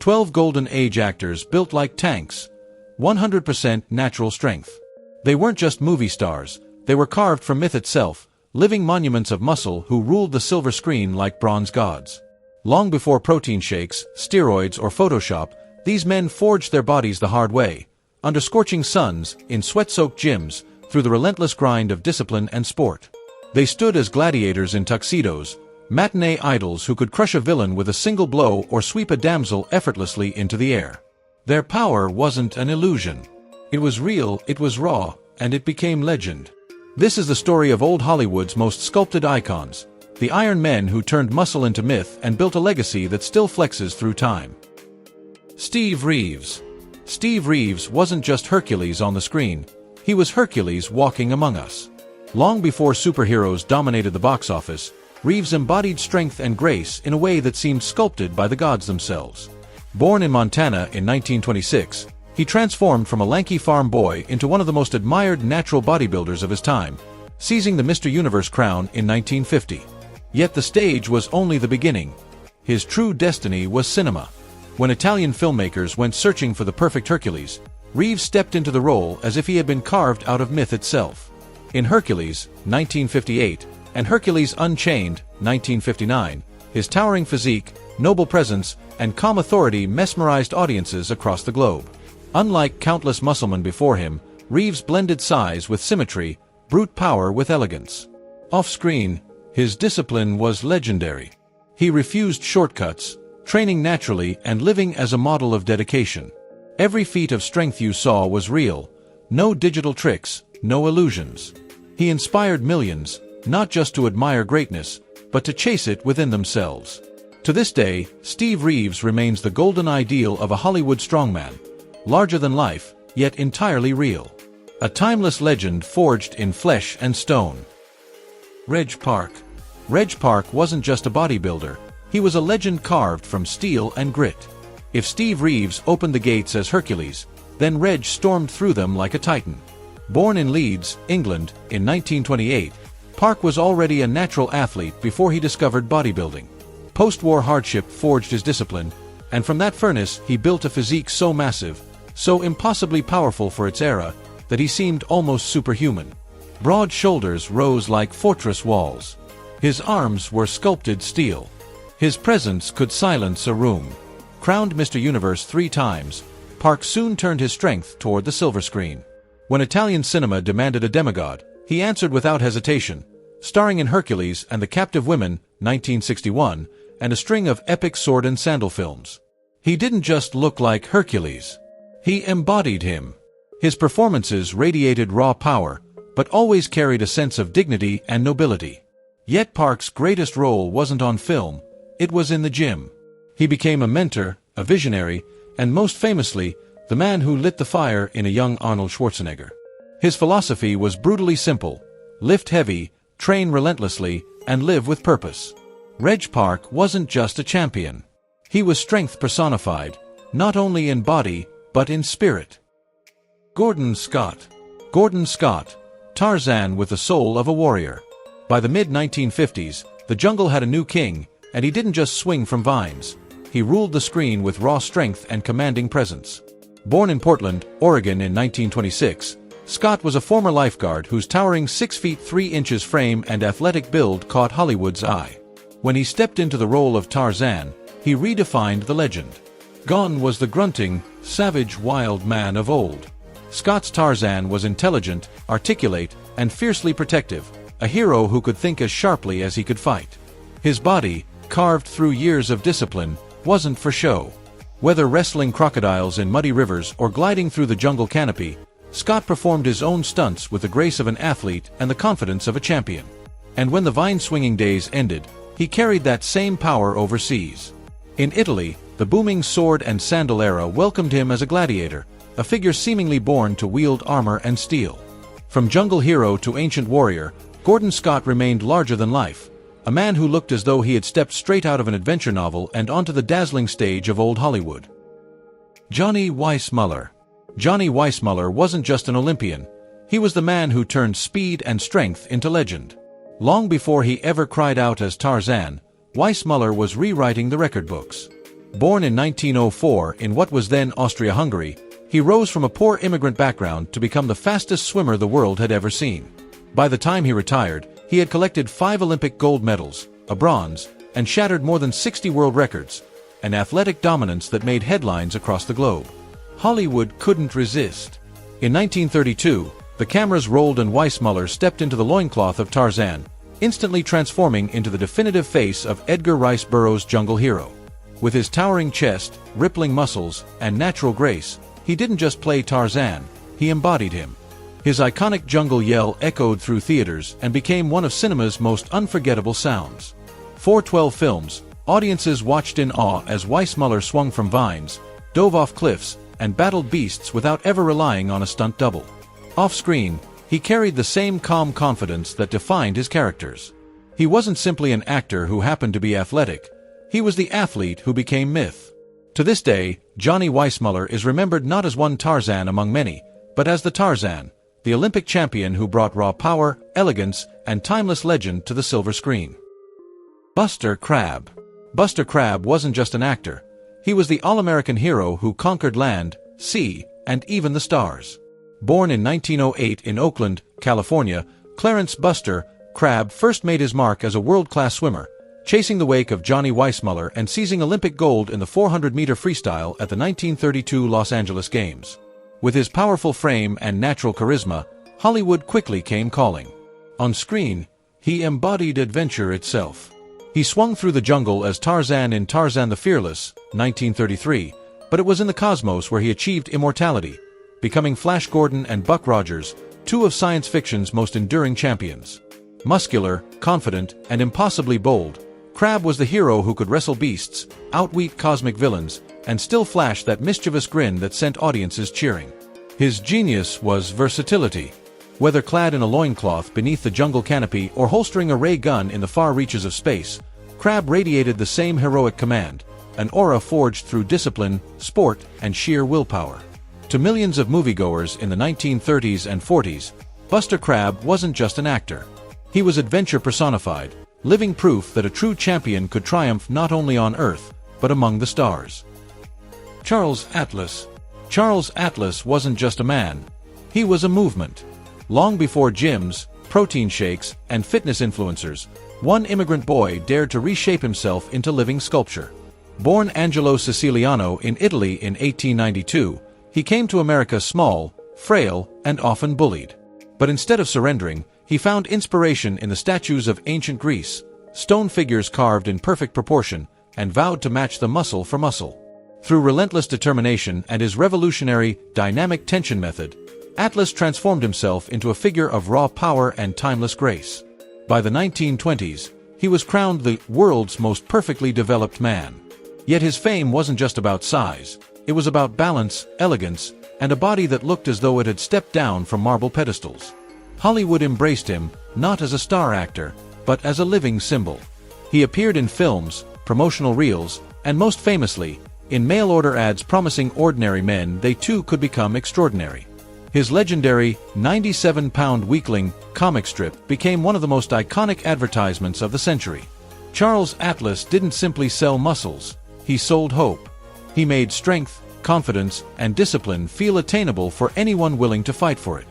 12 Golden Age actors built like tanks, 100% natural strength. They weren't just movie stars, they were carved from myth itself, living monuments of muscle who ruled the silver screen like bronze gods. Long before protein shakes, steroids, or Photoshop, these men forged their bodies the hard way, under scorching suns, in sweat-soaked gyms, through the relentless grind of discipline and sport. They stood as gladiators in tuxedos, matinee idols who could crush a villain with a single blow or sweep a damsel effortlessly into the air. Their power wasn't an illusion. It was real, it was raw, and it became legend. This is the story of old Hollywood's most sculpted icons, the Iron Men who turned muscle into myth and built a legacy that still flexes through time. Steve Reeves. Steve Reeves wasn't just Hercules on the screen, he was Hercules walking among us. Long before superheroes dominated the box office, Reeves embodied strength and grace in a way that seemed sculpted by the gods themselves. Born in Montana in 1926, he transformed from a lanky farm boy into one of the most admired natural bodybuilders of his time, seizing the Mr. Universe crown in 1950. Yet the stage was only the beginning. His true destiny was cinema. When Italian filmmakers went searching for the perfect Hercules, Reeves stepped into the role as if he had been carved out of myth itself. In Hercules, 1958, and Hercules Unchained, 1959, his towering physique, noble presence, and calm authority mesmerized audiences across the globe. Unlike countless musclemen before him, Reeves blended size with symmetry, brute power with elegance. Off-screen, his discipline was legendary. He refused shortcuts, training naturally and living as a model of dedication. Every feat of strength you saw was real, no digital tricks, no illusions. He inspired millions, not just to admire greatness, but to chase it within themselves. To this day, Steve Reeves remains the golden ideal of a Hollywood strongman, larger than life, yet entirely real. A timeless legend forged in flesh and stone. Reg Park. Reg Park wasn't just a bodybuilder, he was a legend carved from steel and grit. If Steve Reeves opened the gates as Hercules, then Reg stormed through them like a titan. Born in Leeds, England, in 1928, Park was already a natural athlete before he discovered bodybuilding. Post-war hardship forged his discipline, and from that furnace he built a physique so massive, so impossibly powerful for its era, that he seemed almost superhuman. Broad shoulders rose like fortress walls. His arms were sculpted steel. His presence could silence a room. Crowned Mr. Universe 3 times, Park soon turned his strength toward the silver screen. When Italian cinema demanded a demigod, he answered without hesitation, starring in Hercules and the Captive Women, 1961, and a string of epic sword and sandal films. He didn't just look like Hercules. He embodied him. His performances radiated raw power, but always carried a sense of dignity and nobility. Yet Park's greatest role wasn't on film, it was in the gym. He became a mentor, a visionary, and most famously, the man who lit the fire in a young Arnold Schwarzenegger. His philosophy was brutally simple: lift heavy, train relentlessly, and live with purpose. Reg Park wasn't just a champion. He was strength personified, not only in body, but in spirit. Gordon Scott. Gordon Scott, Tarzan with the soul of a warrior. By the mid-1950s, the jungle had a new king, and he didn't just swing from vines. He ruled the screen with raw strength and commanding presence. Born in Portland, Oregon in 1926, Scott was a former lifeguard whose towering 6 feet 3 inches frame and athletic build caught Hollywood's eye. When he stepped into the role of Tarzan, he redefined the legend. Gone was the grunting, savage wild man of old. Scott's Tarzan was intelligent, articulate, and fiercely protective, a hero who could think as sharply as he could fight. His body, carved through years of discipline, wasn't for show. Whether wrestling crocodiles in muddy rivers or gliding through the jungle canopy, Scott performed his own stunts with the grace of an athlete and the confidence of a champion. And when the vine-swinging days ended, he carried that same power overseas. In Italy, the booming sword and sandal era welcomed him as a gladiator, a figure seemingly born to wield armor and steel. From jungle hero to ancient warrior, Gordon Scott remained larger than life, a man who looked as though he had stepped straight out of an adventure novel and onto the dazzling stage of old Hollywood. Johnny Weissmuller. Johnny Weissmuller wasn't just an Olympian, he was the man who turned speed and strength into legend. Long before he ever cried out as Tarzan, Weissmuller was rewriting the record books. Born in 1904 in what was then Austria-Hungary, he rose from a poor immigrant background to become the fastest swimmer the world had ever seen. By the time he retired, he had collected 5 Olympic gold medals, a bronze, and shattered more than 60 world records, an athletic dominance that made headlines across the globe. Hollywood couldn't resist. In 1932, the cameras rolled and Weissmuller stepped into the loincloth of Tarzan, instantly transforming into the definitive face of Edgar Rice Burroughs' jungle hero. With his towering chest, rippling muscles, and natural grace, he didn't just play Tarzan, he embodied him. His iconic jungle yell echoed through theaters and became one of cinema's most unforgettable sounds. For 12 films, audiences watched in awe as Weissmuller swung from vines, dove off cliffs, and battled beasts without ever relying on a stunt double. Off-screen, he carried the same calm confidence that defined his characters. He wasn't simply an actor who happened to be athletic, he was the athlete who became myth. To this day, Johnny Weissmuller is remembered not as one Tarzan among many, but as the Tarzan, the Olympic champion who brought raw power, elegance, and timeless legend to the silver screen. Buster Crabbe. Buster Crabbe wasn't just an actor. He was the all-American hero who conquered land, sea, and even the stars. Born in 1908 in Oakland, California, Clarence "Buster" Crabbe first made his mark as a world-class swimmer, chasing the wake of Johnny Weissmuller and seizing Olympic gold in the 400-meter freestyle at the 1932 Los Angeles Games. With his powerful frame and natural charisma, Hollywood quickly came calling. On screen, he embodied adventure itself. He swung through the jungle as Tarzan in Tarzan the Fearless, 1933, but it was in the cosmos where he achieved immortality, becoming Flash Gordon and Buck Rogers, 2 of science fiction's most enduring champions. Muscular, confident, and impossibly bold, Crabbe was the hero who could wrestle beasts, outwit cosmic villains, and still flash that mischievous grin that sent audiences cheering. His genius was versatility. Whether clad in a loincloth beneath the jungle canopy or holstering a ray gun in the far reaches of space, Crabbe radiated the same heroic command, an aura forged through discipline, sport, and sheer willpower. To millions of moviegoers in the 1930s and 40s, Buster Crabbe wasn't just an actor. He was adventure personified, living proof that a true champion could triumph not only on Earth, but among the stars. Charles Atlas. Charles Atlas wasn't just a man. He was a movement. Long before gyms, protein shakes, and fitness influencers, one immigrant boy dared to reshape himself into living sculpture. Born Angelo Siciliano in Italy in 1892, he came to America small, frail, and often bullied. But instead of surrendering, he found inspiration in the statues of ancient Greece, stone figures carved in perfect proportion, and vowed to match the muscle for muscle. Through relentless determination and his revolutionary, dynamic tension method, Atlas transformed himself into a figure of raw power and timeless grace. By the 1920s, he was crowned the world's most perfectly developed man. Yet his fame wasn't just about size, it was about balance, elegance, and a body that looked as though it had stepped down from marble pedestals. Hollywood embraced him, not as a star actor, but as a living symbol. He appeared in films, promotional reels, and most famously, in mail-order ads promising ordinary men they too could become extraordinary. His legendary 97-pound weakling comic strip became one of the most iconic advertisements of the century. Charles Atlas didn't simply sell muscles, he sold hope. He made strength, confidence, and discipline feel attainable for anyone willing to fight for it.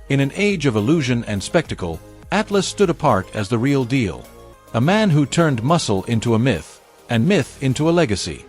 In an age of illusion and spectacle, Atlas stood apart as the real deal. A man who turned muscle into a myth, and myth into a legacy.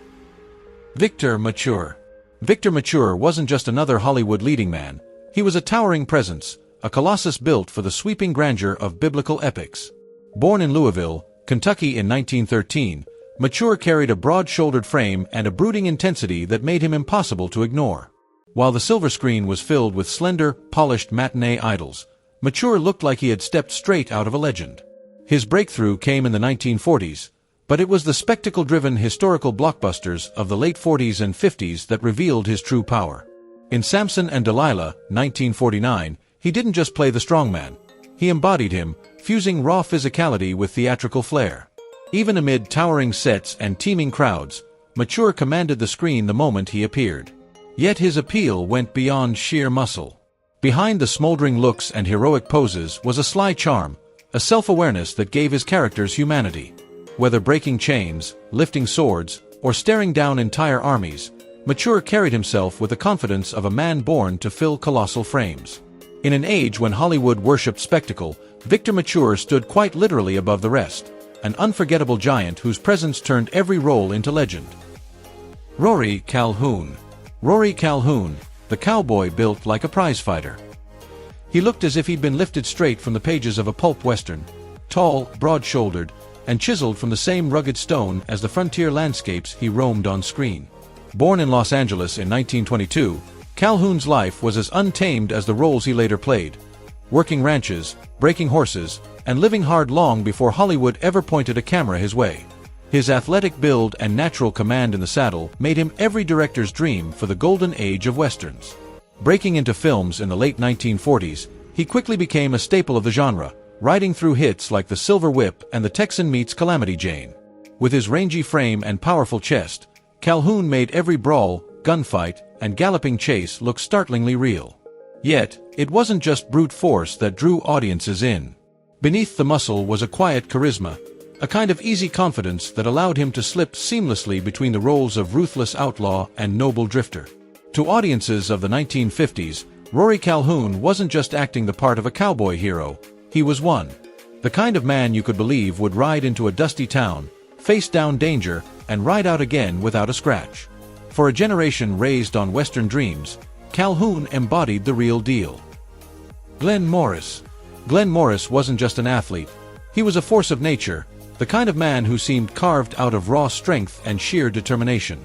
Victor Mature. Victor Mature wasn't just another Hollywood leading man. He was a towering presence, a colossus built for the sweeping grandeur of biblical epics. Born in Louisville, Kentucky in 1913, Mature carried a broad-shouldered frame and a brooding intensity that made him impossible to ignore. While the silver screen was filled with slender, polished matinee idols, Mature looked like he had stepped straight out of a legend. His breakthrough came in the 1940s, but it was the spectacle-driven historical blockbusters of the late 40s and 50s that revealed his true power. In Samson and Delilah, 1949, he didn't just play the strongman. He embodied him, fusing raw physicality with theatrical flair. Even amid towering sets and teeming crowds, Mature commanded the screen the moment he appeared. Yet his appeal went beyond sheer muscle. Behind the smoldering looks and heroic poses was a sly charm, a self-awareness that gave his characters humanity. Whether breaking chains, lifting swords, or staring down entire armies, Mature carried himself with the confidence of a man born to fill colossal frames. In an age when Hollywood worshipped spectacle, Victor Mature stood quite literally above the rest, an unforgettable giant whose presence turned every role into legend. Rory Calhoun. Rory Calhoun, the cowboy built like a prizefighter. He looked as if he'd been lifted straight from the pages of a pulp western, tall, broad-shouldered, and chiseled from the same rugged stone as the frontier landscapes he roamed on screen. Born in Los Angeles in 1922, Calhoun's life was as untamed as the roles he later played, working ranches, breaking horses, and living hard long before Hollywood ever pointed a camera his way. His athletic build and natural command in the saddle made him every director's dream for the golden age of westerns. Breaking into films in the late 1940s, he quickly became a staple of the genre, riding through hits like The Silver Whip and The Texan Meets Calamity Jane. With his rangy frame and powerful chest, Calhoun made every brawl, gunfight, and galloping chase look startlingly real. Yet, it wasn't just brute force that drew audiences in. Beneath the muscle was a quiet charisma, a kind of easy confidence that allowed him to slip seamlessly between the roles of ruthless outlaw and noble drifter. To audiences of the 1950s, Rory Calhoun wasn't just acting the part of a cowboy hero, he was one. The kind of man you could believe would ride into a dusty town, face down danger, and ride out again without a scratch. For a generation raised on Western dreams, Calhoun embodied the real deal. Glenn Morris. Glenn Morris wasn't just an athlete, he was a force of nature, the kind of man who seemed carved out of raw strength and sheer determination.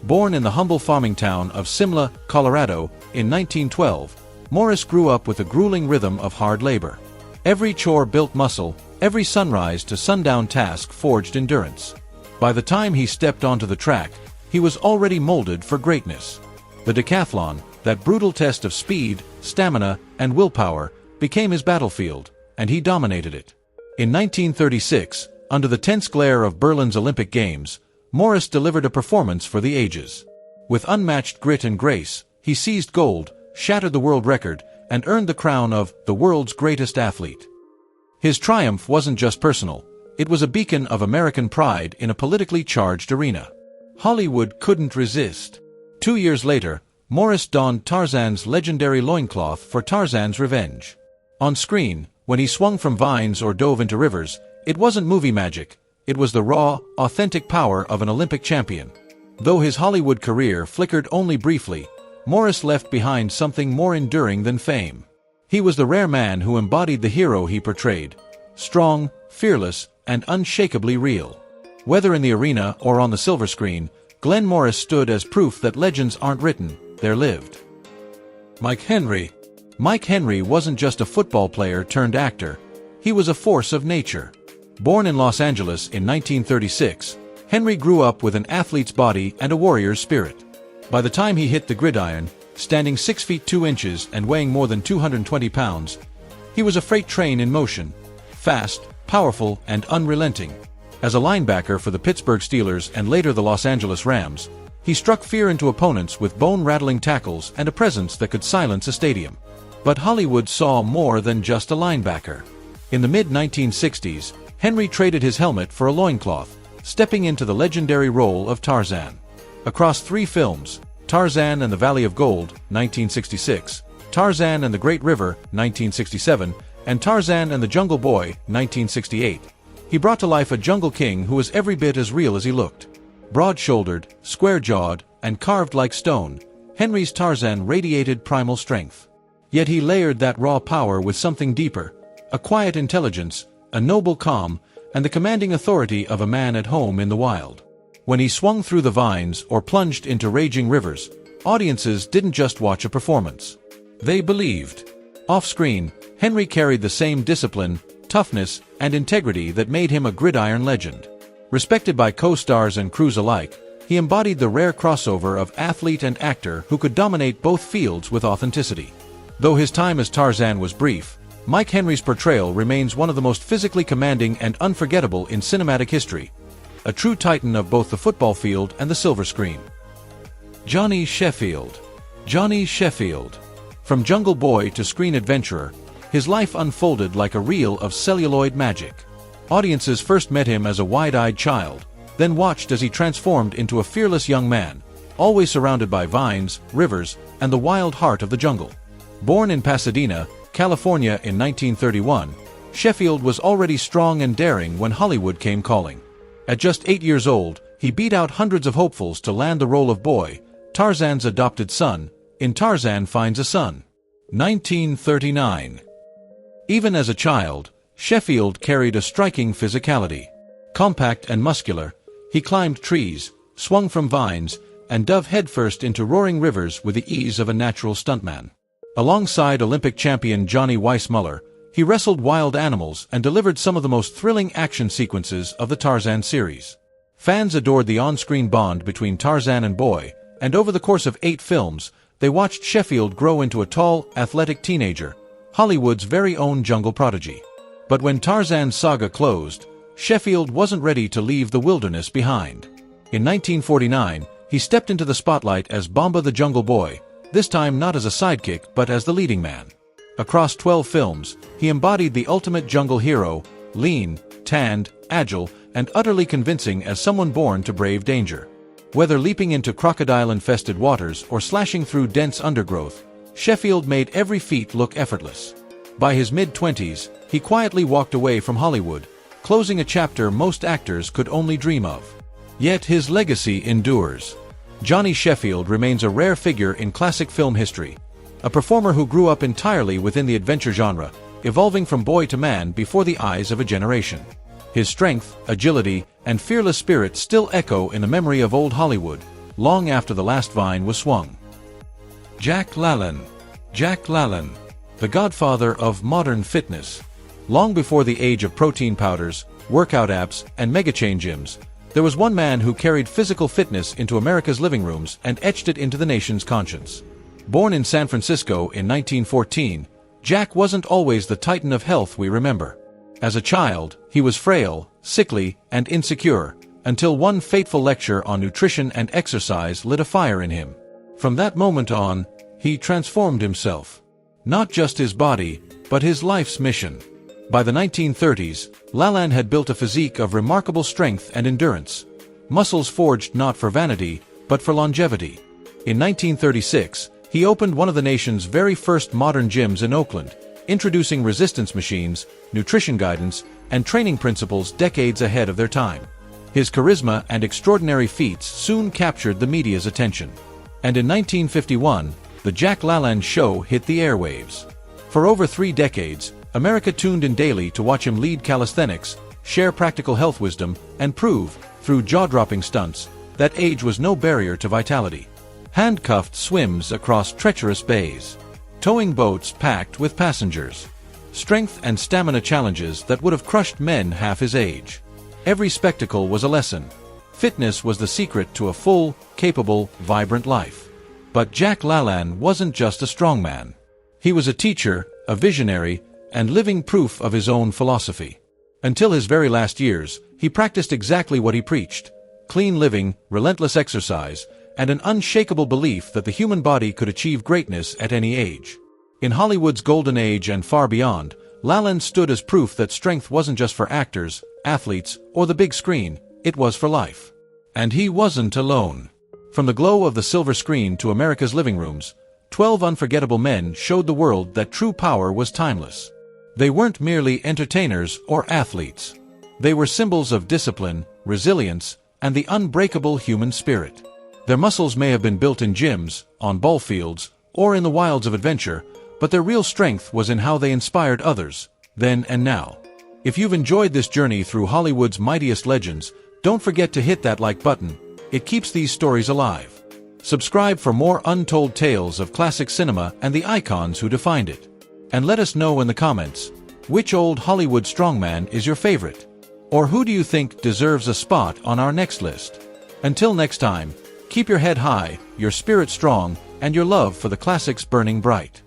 Born in the humble farming town of Simla, Colorado, in 1912, Morris grew up with a grueling rhythm of hard labor. Every chore built muscle, every sunrise to sundown task forged endurance. By the time he stepped onto the track, he was already molded for greatness. The decathlon, that brutal test of speed, stamina, and willpower, became his battlefield, and he dominated it. In 1936, under the tense glare of Berlin's Olympic Games, Morris delivered a performance for the ages. With unmatched grit and grace, he seized gold, shattered the world record, and earned the crown of the world's greatest athlete. His triumph wasn't just personal, it was a beacon of American pride in a politically charged arena. Hollywood couldn't resist. 2 years later, Morris donned Tarzan's legendary loincloth for Tarzan's Revenge. On screen, when he swung from vines or dove into rivers, it wasn't movie magic, it was the raw, authentic power of an Olympic champion. Though his Hollywood career flickered only briefly, Morris left behind something more enduring than fame. He was the rare man who embodied the hero he portrayed, strong, fearless, and unshakably real. Whether in the arena or on the silver screen, Glenn Morris stood as proof that legends aren't written, they're lived. Mike Henry. Mike Henry wasn't just a football player turned actor, he was a force of nature. Born in Los Angeles in 1936, Henry grew up with an athlete's body and a warrior's spirit. By the time he hit the gridiron, standing 6 feet 2 inches and weighing more than 220 pounds, he was a freight train in motion, fast, powerful, and unrelenting. As a linebacker for the Pittsburgh Steelers and later the Los Angeles Rams, he struck fear into opponents with bone-rattling tackles and a presence that could silence a stadium. But Hollywood saw more than just a linebacker. In the mid-1960s, Henry traded his helmet for a loincloth, stepping into the legendary role of Tarzan. Across 3 films, Tarzan and the Valley of Gold, 1966, Tarzan and the Great River, 1967, and Tarzan and the Jungle Boy, 1968, he brought to life a jungle king who was every bit as real as he looked. Broad-shouldered, square-jawed, and carved like stone, Henry's Tarzan radiated primal strength. Yet he layered that raw power with something deeper, a quiet intelligence, a noble calm, and the commanding authority of a man at home in the wild. When he swung through the vines or plunged into raging rivers, audiences didn't just watch a performance. They believed. Off-screen, Henry carried the same discipline, toughness, and integrity that made him a gridiron legend. Respected by co-stars and crews alike, he embodied the rare crossover of athlete and actor who could dominate both fields with authenticity. Though his time as Tarzan was brief, Mike Henry's portrayal remains one of the most physically commanding and unforgettable in cinematic history, a true titan of both the football field and the silver screen. Johnny Sheffield. Johnny Sheffield. From Jungle Boy to screen adventurer, his life unfolded like a reel of celluloid magic. Audiences first met him as a wide-eyed child, then watched as he transformed into a fearless young man, always surrounded by vines, rivers, and the wild heart of the jungle. Born in Pasadena, California in 1931, Sheffield was already strong and daring when Hollywood came calling. At just 8 years old, he beat out hundreds of hopefuls to land the role of boy, Tarzan's adopted son, in Tarzan Finds a Son. 1939. Even as a child, Sheffield carried a striking physicality. Compact and muscular, he climbed trees, swung from vines, and dove headfirst into roaring rivers with the ease of a natural stuntman. Alongside Olympic champion Johnny Weissmuller, he wrestled wild animals and delivered some of the most thrilling action sequences of the Tarzan series. Fans adored the on-screen bond between Tarzan and Boy, and over the course of 8 films, they watched Sheffield grow into a tall, athletic teenager, Hollywood's very own jungle prodigy. But when Tarzan's saga closed, Sheffield wasn't ready to leave the wilderness behind. In 1949, he stepped into the spotlight as Bomba the Jungle Boy, this time not as a sidekick but as the leading man. Across 12 films, he embodied the ultimate jungle hero, lean, tanned, agile, and utterly convincing as someone born to brave danger. Whether leaping into crocodile-infested waters or slashing through dense undergrowth, Sheffield made every feat look effortless. By his mid-20s, he quietly walked away from Hollywood, closing a chapter most actors could only dream of. Yet his legacy endures. Johnny Sheffield remains a rare figure in classic film history, a performer who grew up entirely within the adventure genre, evolving from boy to man before the eyes of a generation. His strength, agility, and fearless spirit still echo in the memory of old Hollywood, long after the last vine was swung. Jack LaLanne. Jack LaLanne, the godfather of modern fitness. Long before the age of protein powders, workout apps, and mega-chain gyms, there was one man who carried physical fitness into America's living rooms and etched it into the nation's conscience. Born in San Francisco in 1914, Jack wasn't always the titan of health we remember. As a child, he was frail, sickly, and insecure, until one fateful lecture on nutrition and exercise lit a fire in him. From that moment on, he transformed himself. Not just his body, but his life's mission. By the 1930s, LaLanne had built a physique of remarkable strength and endurance. Muscles forged not for vanity, but for longevity. In 1936, he opened one of the nation's very first modern gyms in Oakland, introducing resistance machines, nutrition guidance, and training principles decades ahead of their time. His charisma and extraordinary feats soon captured the media's attention. And in 1951, the Jack LaLanne Show hit the airwaves. For over 3 decades, America tuned in daily to watch him lead calisthenics, share practical health wisdom, and prove, through jaw-dropping stunts, that age was no barrier to vitality. Handcuffed swims across treacherous bays, towing boats packed with passengers, strength and stamina challenges that would have crushed men half his age. Every spectacle was a lesson. Fitness was the secret to a full, capable, vibrant life. But Jack LaLanne wasn't just a strongman. He was a teacher, a visionary, and living proof of his own philosophy. Until his very last years, he practiced exactly what he preached: clean living, relentless exercise, and an unshakable belief that the human body could achieve greatness at any age. In Hollywood's golden age and far beyond, LaLanne stood as proof that strength wasn't just for actors, athletes, or the big screen, it was for life. And he wasn't alone. From the glow of the silver screen to America's living rooms, 12 unforgettable men showed the world that true power was timeless. They weren't merely entertainers or athletes. They were symbols of discipline, resilience, and the unbreakable human spirit. Their muscles may have been built in gyms, on ball fields, or in the wilds of adventure, but their real strength was in how they inspired others, then and now. If you've enjoyed this journey through Hollywood's mightiest legends, don't forget to hit that like button. It keeps these stories alive. Subscribe for more untold tales of classic cinema and the icons who defined it. And let us know in the comments, which old Hollywood strongman is your favorite? Or who do you think deserves a spot on our next list? Until next time, keep your head high, your spirit strong, and your love for the classics burning bright.